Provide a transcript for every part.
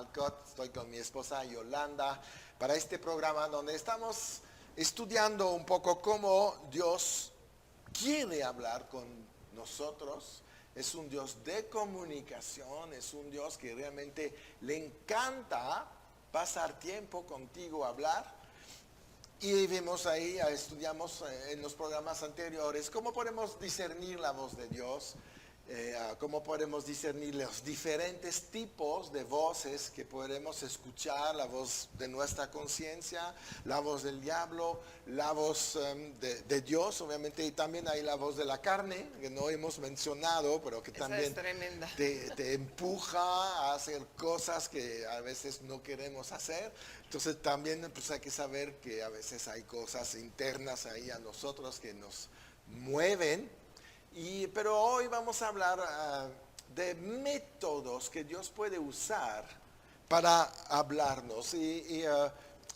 Alcott, estoy con mi esposa Yolanda para este programa donde estamos estudiando un poco cómo Dios quiere hablar con nosotros. Es un Dios de comunicación, es un Dios que realmente le encanta pasar tiempo contigo a hablar. Y vimos ahí, estudiamos en los programas anteriores cómo podemos discernir la voz de Dios, cómo podemos discernir los diferentes tipos de voces que podemos escuchar, la voz de nuestra conciencia, la voz del diablo, la voz de Dios, obviamente, y también hay la voz de la carne, que no hemos mencionado, pero que Esa también es tremenda. te empuja a hacer cosas que a veces no queremos hacer. Entonces también pues, hay que saber que a veces hay cosas internas ahí a nosotros que nos mueven. Pero hoy vamos a hablar de métodos que Dios puede usar para hablarnos y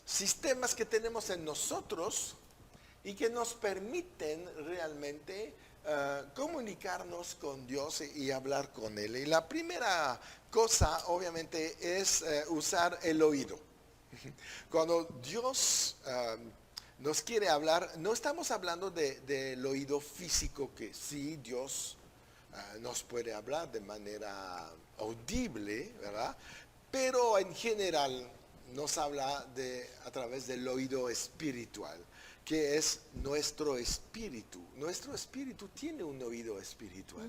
sistemas que tenemos en nosotros y que nos permiten realmente comunicarnos con Dios y hablar con Él. Y la primera cosa, obviamente, es usar el oído. Cuando Dios nos quiere hablar, no estamos hablando del oído físico, que sí, Dios nos puede hablar de manera audible, ¿verdad? Pero en general nos habla a través del oído espiritual, que es nuestro espíritu. Nuestro espíritu tiene un oído espiritual.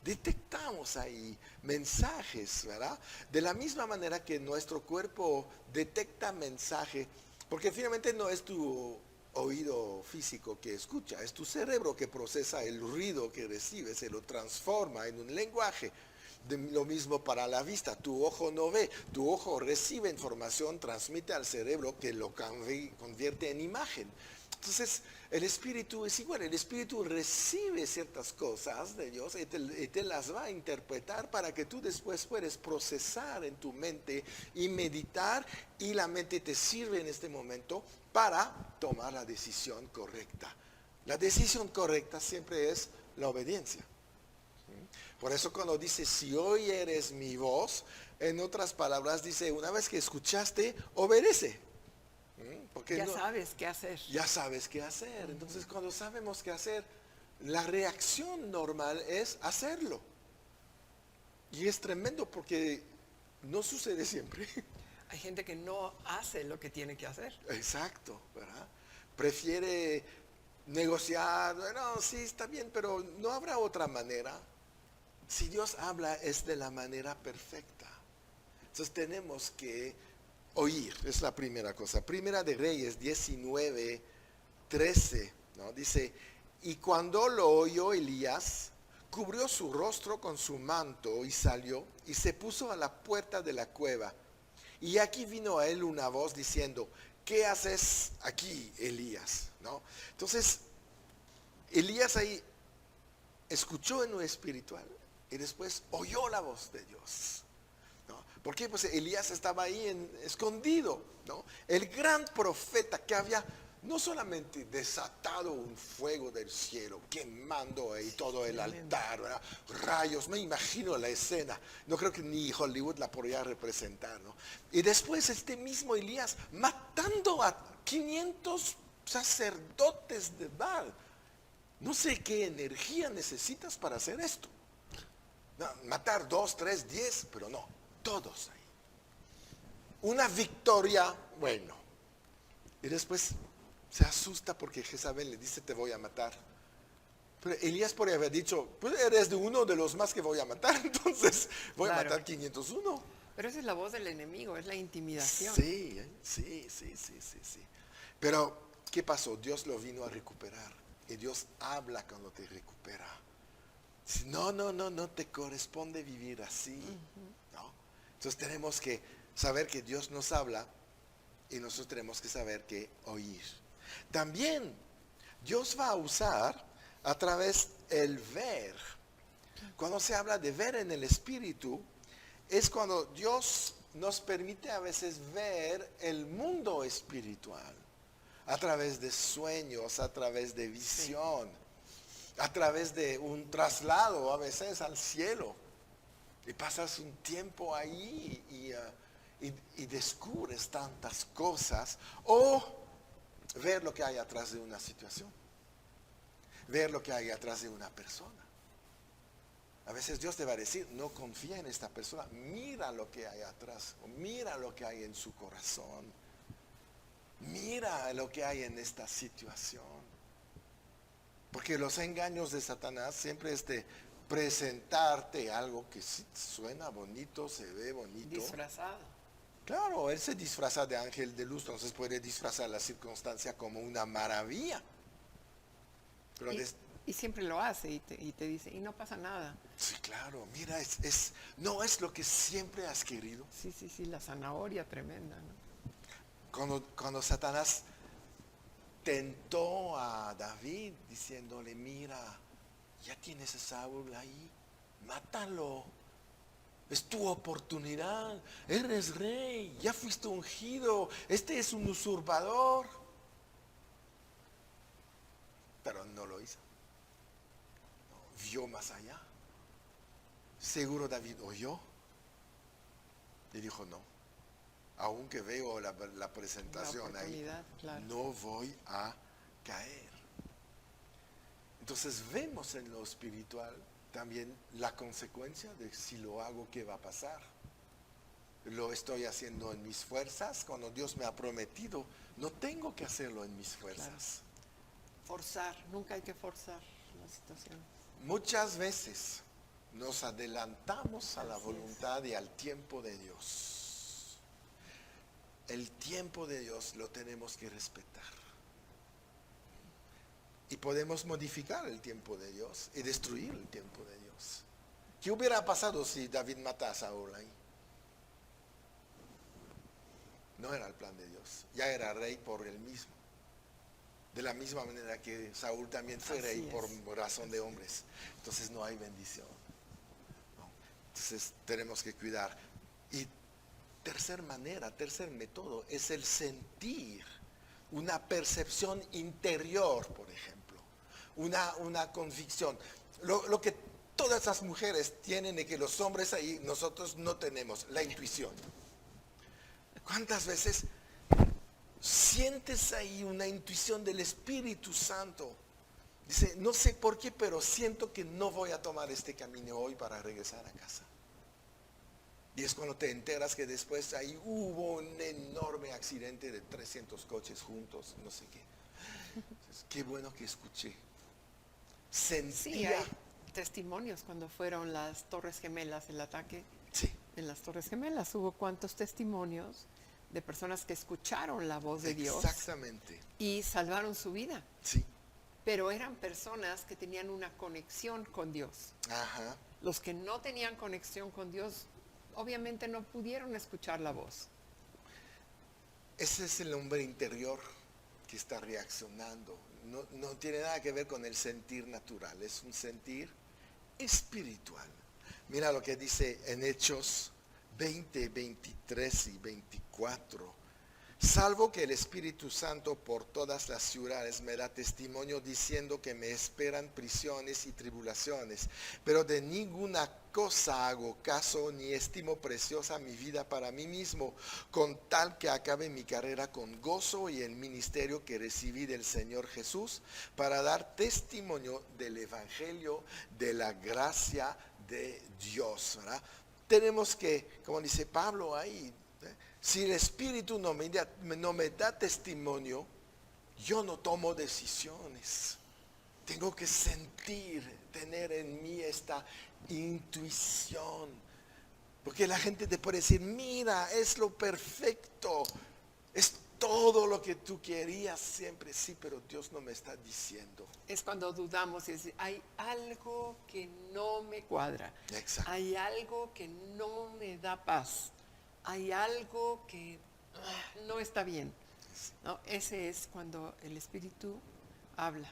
Detectamos ahí mensajes, ¿verdad? De la misma manera que nuestro cuerpo detecta mensaje, porque finalmente no es tu oído físico que escucha, es tu cerebro que procesa el ruido que recibe, se lo transforma en un lenguaje. Lo mismo para la vista, tu ojo no ve, tu ojo recibe información, transmite al cerebro que lo convierte en imagen. Entonces, el espíritu es igual, el espíritu recibe ciertas cosas de Dios y te las va a interpretar para que tú después puedas procesar en tu mente y meditar, y la mente te sirve en este momento para tomar la decisión correcta. La decisión correcta siempre es la obediencia. Por eso cuando dice, si oyeres mi voz, en otras palabras dice, una vez que escuchaste, obedece. Porque Ya sabes qué hacer. ya sabes qué hacer. Entonces cuando sabemos qué hacer, la reacción normal es hacerlo. Y es tremendo porque no sucede siempre. Hay gente que no hace lo que tiene que hacer. Exacto, ¿verdad? Prefiere negociar, bueno, sí, está bien, pero no habrá otra manera. Si Dios habla es de la manera perfecta. Entonces tenemos que oír, es la primera cosa. Primera de Reyes 19:13, ¿no? Dice, y cuando lo oyó Elías, cubrió su rostro con su manto y salió y se puso a la puerta de la cueva. Y aquí vino a él una voz diciendo, ¿qué haces aquí, Elías? ¿No? Entonces, Elías ahí escuchó en lo espiritual y después oyó la voz de Dios. ¿No? ¿Por qué? Pues Elías estaba ahí escondido, ¿no? El gran profeta que había no solamente desatado un fuego del cielo, quemando ahí todo el altar, ¿verdad? Rayos, me imagino la escena, no creo que ni Hollywood la podría representar, ¿no? Y después este mismo Elías matando a 500 sacerdotes de Baal. No sé qué energía necesitas para hacer esto. No, matar 2, 3, 10, pero no, todos ahí. Una victoria, bueno. Y después se asusta porque Jezabel le dice, te voy a matar. Pero Elías podría haber dicho, pues eres de uno de los más que voy a matar, entonces voy a matar 501. Pero esa es la voz del enemigo, es la intimidación. Sí, sí. Pero, ¿qué pasó? Dios lo vino a recuperar. Y Dios habla cuando te recupera. No te corresponde vivir así. ¿No? Entonces tenemos que saber que Dios nos habla y nosotros tenemos que saber que oír. También Dios va a usar a través el ver. Cuando se habla de ver en el espíritu, es cuando Dios nos permite a veces ver el mundo espiritual a través de sueños, a través de visión, a través de un traslado a veces al cielo. Y pasas un tiempo ahí y descubres tantas cosas. O ver lo que hay atrás de una situación. Ver lo que hay atrás de una persona. A veces Dios te va a decir, no confía en esta persona, mira lo que hay atrás, o mira lo que hay en su corazón, mira lo que hay en esta situación. Porque los engaños de Satanás siempre es de presentarte algo que sí suena bonito, se ve bonito. Disfrazado. Claro, él se disfraza de ángel de luz, entonces puede disfrazar la circunstancia como una maravilla. Pero Y siempre lo hace y te dice, y no pasa nada. sí, claro, mira, no es lo que siempre has querido. Sí, la zanahoria tremenda, ¿no? Cuando Satanás tentó a David diciéndole, mira, ya tienes a Saúl ahí, mátalo. Es tu oportunidad, eres rey, ya fuiste ungido, este es un usurpador. Pero no lo hizo. Vio más allá. Seguro David oyó y dijo no, aunque veo la presentación ahí, claro. no voy a caer. Entonces vemos en lo espiritual también la consecuencia de si lo hago, ¿qué va a pasar? Lo estoy haciendo en mis fuerzas, cuando Dios me ha prometido, no tengo que hacerlo en mis fuerzas. Claro. Forzar, nunca hay que forzar la situación. Muchas veces nos adelantamos a la Así voluntad y al tiempo de Dios. El tiempo de Dios lo tenemos que respetar. Y podemos modificar el tiempo de Dios y destruir el tiempo de Dios. ¿Qué hubiera pasado si David matara a Saúl ahí? No era el plan de Dios. Ya era rey por él mismo. De la misma manera que Saúl también fue rey por razón de hombres. Entonces no hay bendición. ¿No? Entonces tenemos que cuidar. Y tercer método es el sentir. Una percepción interior, por ejemplo. Una convicción. Lo que todas las mujeres tienen y que los hombres ahí, nosotros no tenemos, la intuición. ¿Cuántas veces sientes ahí una intuición del Espíritu Santo? Dice, no sé por qué, pero siento que no voy a tomar este camino hoy para regresar a casa. Y es cuando te enteras que después ahí hubo un enorme accidente de 300 coches juntos, no sé qué. Entonces, qué bueno que escuché. Sentía. Sí, hay testimonios cuando fueron las Torres Gemelas, el ataque. Sí. En las Torres Gemelas hubo cuántos testimonios de personas que escucharon la voz de Dios. Exactamente. Y salvaron su vida. Sí. Pero eran personas que tenían una conexión con Dios. Ajá. Los que no tenían conexión con Dios, obviamente no pudieron escuchar la voz. Ese es el hombre interior que está reaccionando. No tiene nada que ver con el sentir natural, es un sentir espiritual. Mira lo que dice en Hechos 20, 23 y 24. Salvo que el Espíritu Santo por todas las ciudades me da testimonio diciendo que me esperan prisiones y tribulaciones, pero de ninguna cosa hago caso ni estimo preciosa mi vida para mí mismo, con tal que acabe mi carrera con gozo y el ministerio que recibí del Señor Jesús para dar testimonio del Evangelio de la gracia de Dios, ¿verdad? Tenemos que, como dice Pablo ahí, si el Espíritu no me da testimonio, yo no tomo decisiones. Tengo que sentir, tener en mí esta intuición. Porque la gente te puede decir, mira, es lo perfecto, es todo lo que tú querías siempre. Sí, pero Dios no me está diciendo. Es cuando dudamos y decimos, hay algo que no me cuadra. Exacto. Hay algo que no me da paz. Hay algo que no está bien. ¿No? Ese es cuando el Espíritu habla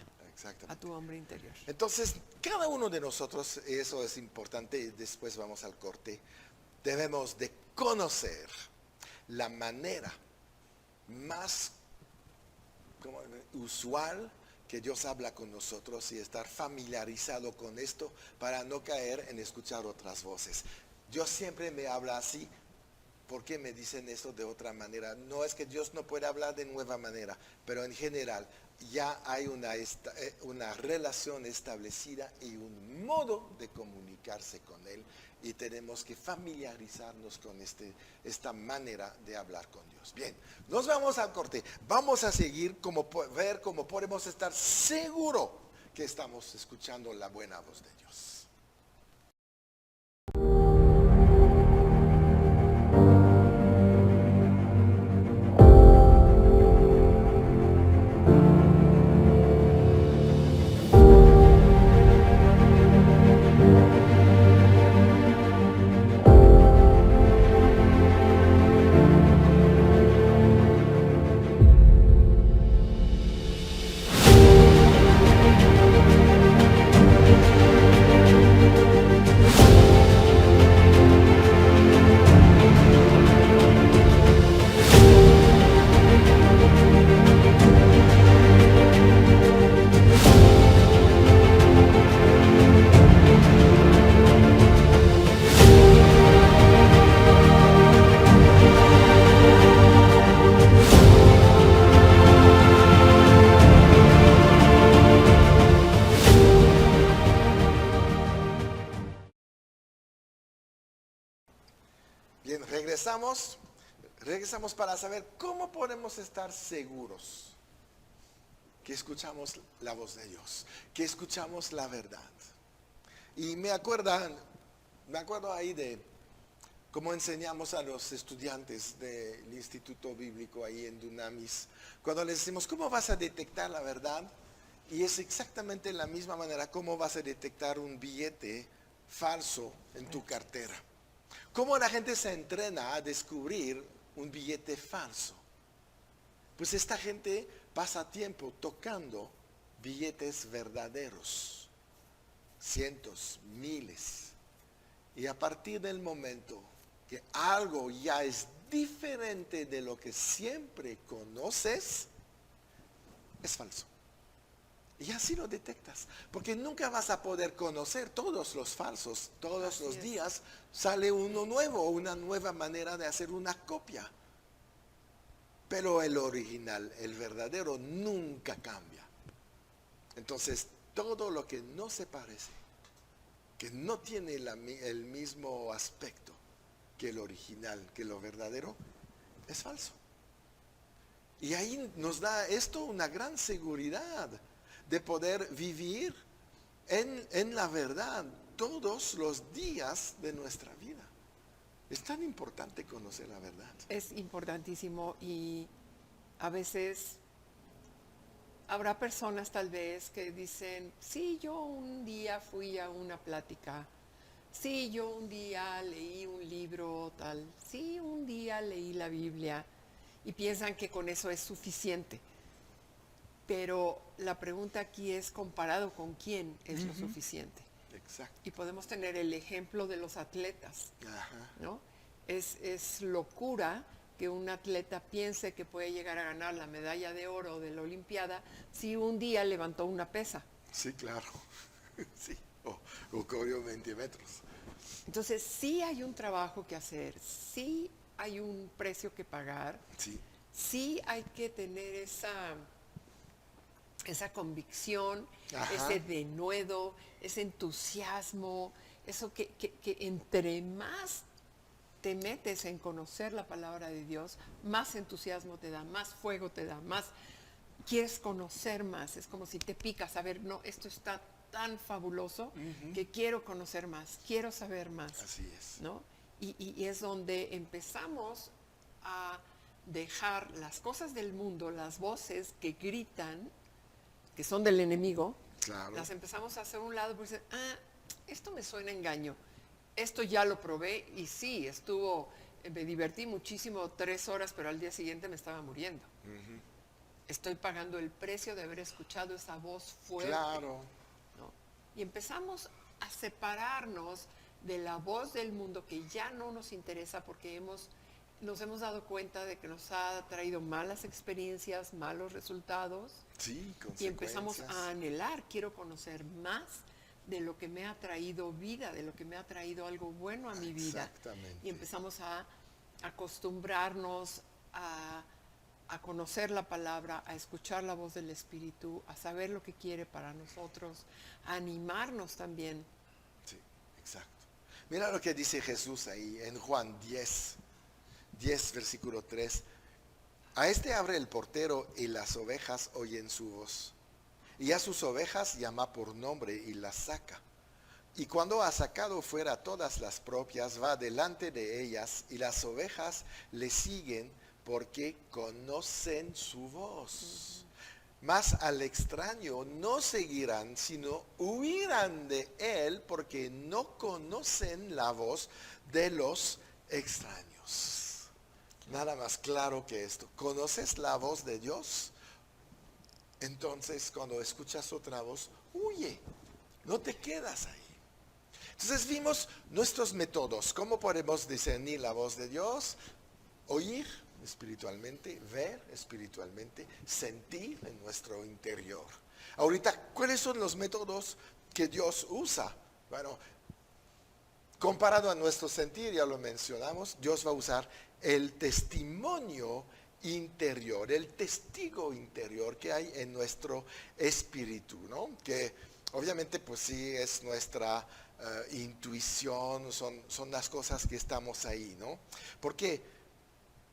a tu hombre interior. Entonces, cada uno de nosotros, eso es importante, y después vamos al corte, debemos de conocer la manera más usual que Dios habla con nosotros y estar familiarizado con esto para no caer en escuchar otras voces. Dios siempre me habla así. ¿Por qué me dicen esto de otra manera? No es que Dios no pueda hablar de nueva manera, pero en general ya hay una relación establecida y un modo de comunicarse con Él. Y tenemos que familiarizarnos con esta manera de hablar con Dios. Bien, nos vamos al corte. Vamos a seguir ver cómo podemos estar seguros que estamos escuchando la buena voz de Dios. Bien, regresamos para saber cómo podemos estar seguros que escuchamos la voz de Dios, que escuchamos la verdad. Y me acuerdo ahí de cómo enseñamos a los estudiantes del Instituto Bíblico ahí en Dunamis, cuando les decimos, ¿cómo vas a detectar la verdad? Y es exactamente la misma manera, ¿cómo vas a detectar un billete falso en tu cartera? ¿Cómo la gente se entrena a descubrir un billete falso? Pues esta gente pasa tiempo tocando billetes verdaderos, cientos, miles. Y a partir del momento que algo ya es diferente de lo que siempre conoces, es falso. Y así lo detectas, porque nunca vas a poder conocer todos los falsos. Todos los días sale uno nuevo, una nueva manera de hacer una copia. Pero el original, el verdadero, nunca cambia. Entonces, todo lo que no se parece, que no tiene el mismo aspecto que el original, que lo verdadero, es falso. Y ahí nos da esto una gran seguridad de poder vivir en la verdad todos los días de nuestra vida. Es tan importante conocer la verdad. Es importantísimo, y a veces habrá personas tal vez que dicen, sí, yo un día fui a una plática, sí, yo un día leí un libro tal, sí, un día leí la Biblia, y piensan que con eso es suficiente. Pero la pregunta aquí es, ¿comparado con quién es lo suficiente? Exacto. Y podemos tener el ejemplo de los atletas, ¿no? Es locura que un atleta piense que puede llegar a ganar la medalla de oro de la Olimpiada si un día levantó una pesa. Sí, claro. Sí. O corrió 20 metros. Entonces, sí hay un trabajo que hacer, sí hay un precio que pagar, sí hay que tener esa convicción, ese denuedo, ese entusiasmo, eso que entre más te metes en conocer la palabra de Dios, más entusiasmo te da, más fuego te da, más quieres conocer más. Es como si te picas, a ver, no, esto está tan fabuloso que quiero conocer más, quiero saber más. Así es. ¿No? Y es donde empezamos a dejar las cosas del mundo, las voces que gritan, que son del enemigo, las empezamos a hacer a un lado porque dicen, esto me suena a engaño, esto ya lo probé y sí, me divertí muchísimo 3 horas, pero al día siguiente me estaba muriendo. Estoy pagando el precio de haber escuchado esa voz fuerte. Claro. ¿No? Y empezamos a separarnos de la voz del mundo que ya no nos interesa porque nos hemos dado cuenta de que nos ha traído malas experiencias, malos resultados. Sí, consecuencias. Y empezamos a anhelar, quiero conocer más de lo que me ha traído vida, de lo que me ha traído algo bueno a mi vida. Exactamente. Y empezamos a acostumbrarnos a conocer la palabra, a escuchar la voz del Espíritu, a saber lo que quiere para nosotros, a animarnos también. Sí, exacto. Mira lo que dice Jesús ahí en Juan 10, versículo 3. A este abre el portero y las ovejas oyen su voz. Y a sus ovejas llama por nombre y las saca. Y cuando ha sacado fuera todas las propias, va delante de ellas y las ovejas le siguen porque conocen su voz. Mas al extraño no seguirán, sino huirán de él porque no conocen la voz de los extraños. Nada más claro que esto. ¿Conoces la voz de Dios? Entonces cuando escuchas otra voz, huye. No te quedas ahí. Entonces vimos nuestros métodos. ¿Cómo podemos discernir la voz de Dios? Oír espiritualmente, ver espiritualmente, sentir en nuestro interior. Ahorita, ¿cuáles son los métodos que Dios usa? Bueno, comparado a nuestro sentir, ya lo mencionamos, Dios va a usar el testimonio interior, el testigo interior que hay en nuestro espíritu, ¿no? Que obviamente pues sí es nuestra intuición, son las cosas que estamos ahí, ¿no? ¿Por qué?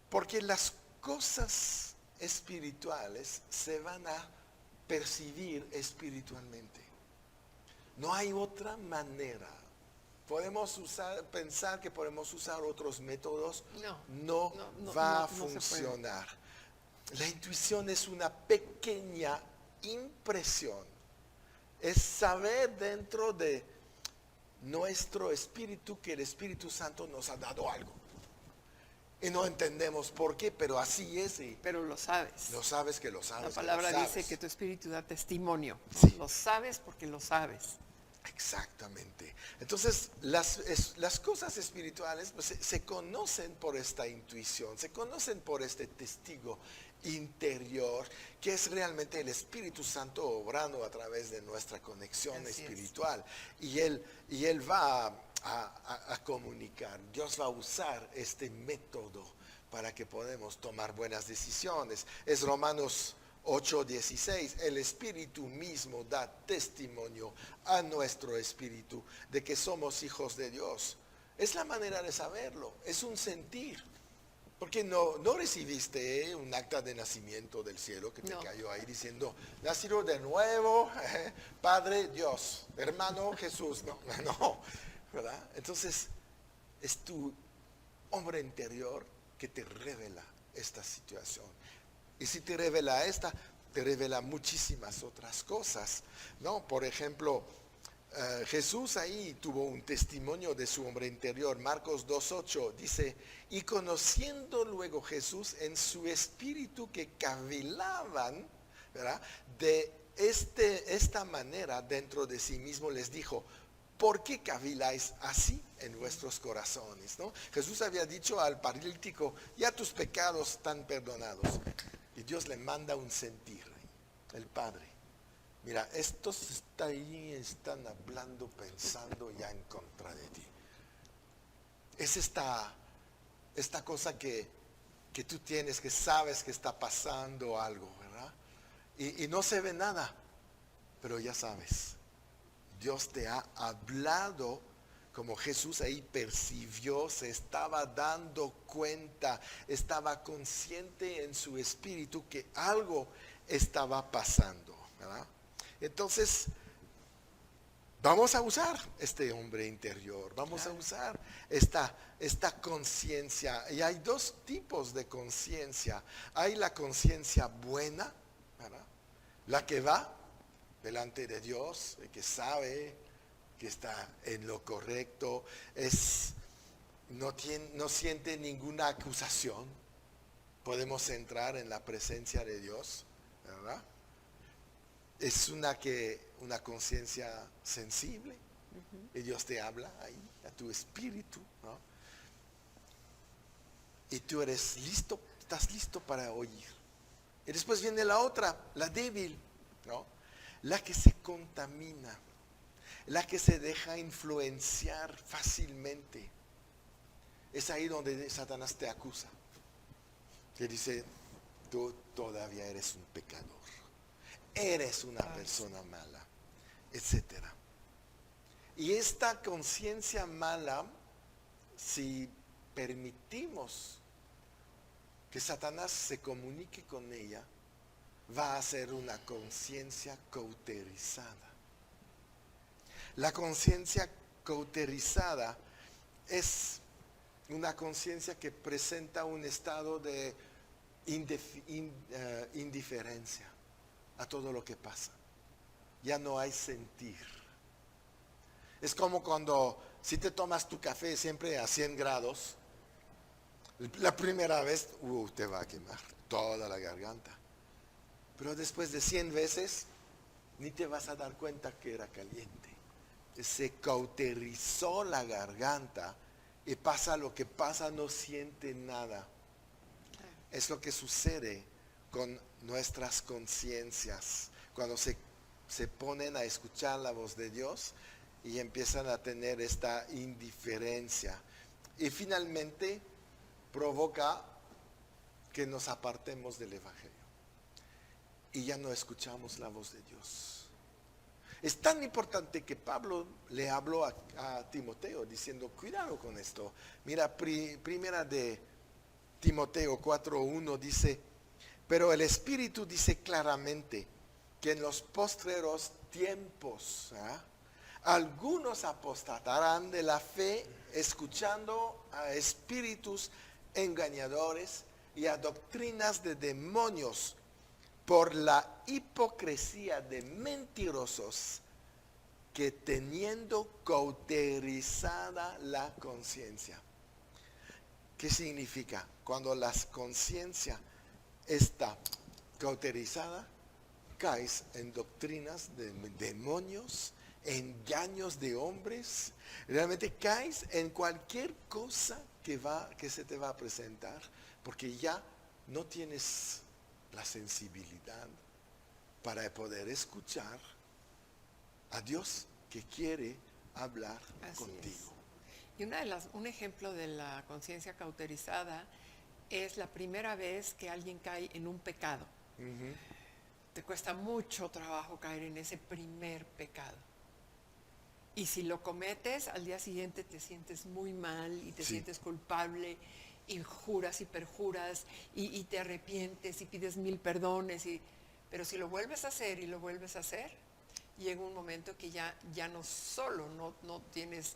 Porque las cosas espirituales se van a percibir espiritualmente. No hay otra manera. Podemos pensar que podemos usar otros métodos. No va a funcionar. La intuición es una pequeña impresión. Es saber dentro de nuestro espíritu que el Espíritu Santo nos ha dado algo. Y no entendemos por qué, pero así es. Pero lo sabes. Lo sabes que lo sabes. La palabra dice que tu espíritu da testimonio. Sí. Lo sabes porque lo sabes. Exactamente. Entonces, las cosas espirituales pues, se conocen por esta intuición, se conocen por este testigo interior, que es realmente el Espíritu Santo obrando a través de nuestra conexión espiritual. Y Él va a comunicar. Dios va a usar este método para que podamos tomar buenas decisiones. Es Romanos 8:16, el Espíritu mismo da testimonio a nuestro espíritu de que somos hijos de Dios. Es la manera de saberlo, es un sentir. Porque no recibiste un acta de nacimiento del cielo que te cayó ahí diciendo, nacido de nuevo, Padre Dios, hermano Jesús. No, ¿verdad? Entonces, es tu hombre interior que te revela esta situación. Y si te revela esta, te revela muchísimas otras cosas, ¿no? Por ejemplo, Jesús ahí tuvo un testimonio de su hombre interior. Marcos 2:8 dice, y conociendo luego Jesús en su espíritu que cavilaban, ¿verdad? De esta manera dentro de sí mismo les dijo, ¿por qué caviláis así en vuestros corazones? ¿No? Jesús había dicho al paralítico, ya tus pecados están perdonados. Y Dios le manda un sentir, el Padre. Mira, estos están hablando, pensando ya en contra de ti. Es esta cosa que tú tienes, que sabes que está pasando algo, ¿verdad? Y no se ve nada, pero ya sabes. Dios te ha hablado, como Jesús ahí percibió, se estaba dando cuenta, estaba consciente en su espíritu que algo estaba pasando, ¿verdad? Entonces, vamos a usar este hombre interior, vamos a usar esta conciencia. Y hay dos tipos de conciencia. Hay la conciencia buena, ¿verdad? La que va delante de Dios, que sabe que está en lo correcto, no siente ninguna acusación. Podemos entrar en la presencia de Dios, ¿verdad? Es una conciencia sensible, y Dios te habla ahí, a tu espíritu, ¿no? Y tú eres listo, estás listo para oír. Y después viene la otra, la débil, ¿no? La que se contamina, la que se deja influenciar fácilmente. Es ahí donde Satanás te acusa. Que dice, tú todavía eres un pecador. Eres una persona mala, etcétera. Y esta conciencia mala, si permitimos que Satanás se comunique con ella, va a ser una conciencia cauterizada. La conciencia cauterizada es una conciencia que presenta un estado de indiferencia a todo lo que pasa. Ya no hay sentir. Es como cuando si te tomas tu café siempre a 100 grados, la primera vez te va a quemar toda la garganta. Pero después de 100 veces ni te vas a dar cuenta que era caliente. Se cauterizó la garganta y pasa lo que pasa, no siente nada. Es lo que sucede con nuestras conciencias cuando se ponen a escuchar la voz de Dios y empiezan a tener esta indiferencia. Y finalmente provoca que nos apartemos del Evangelio y ya no escuchamos la voz de Dios. Es tan importante que Pablo le habló a Timoteo diciendo, cuidado con esto. Mira, primera de Timoteo 4:1 dice, pero el Espíritu dice claramente que en los postreros tiempos, algunos apostatarán de la fe escuchando a espíritus engañadores y a doctrinas de demonios por la hipocresía de mentirosos que teniendo cauterizada la conciencia. ¿Qué significa? Cuando la conciencia está cauterizada, caes en doctrinas de demonios, engaños de hombres, realmente caes en cualquier cosa que se te va a presentar, porque ya no tienes la sensibilidad para poder escuchar a Dios que quiere hablar contigo. Y un ejemplo de la conciencia cauterizada es la primera vez que alguien cae en un pecado. Uh-huh. Te cuesta mucho trabajo caer en ese primer pecado. Y si lo cometes, al día siguiente te sientes muy mal y te sientes culpable y juras y perjuras y te arrepientes y pides 1000 perdones. Pero si lo vuelves a hacer y lo vuelves a hacer, llega un momento que ya no solo no tienes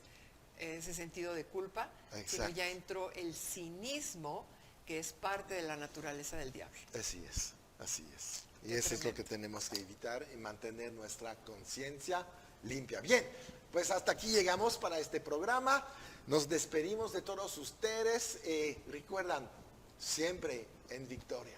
ese sentido de culpa, sino ya entró el cinismo, que es parte de la naturaleza del diablo. Así es. Y eso es lo que tenemos que evitar y mantener nuestra conciencia limpia. Bien, pues hasta aquí llegamos para este programa. Nos despedimos de todos ustedes. Recuerdan, siempre en victoria.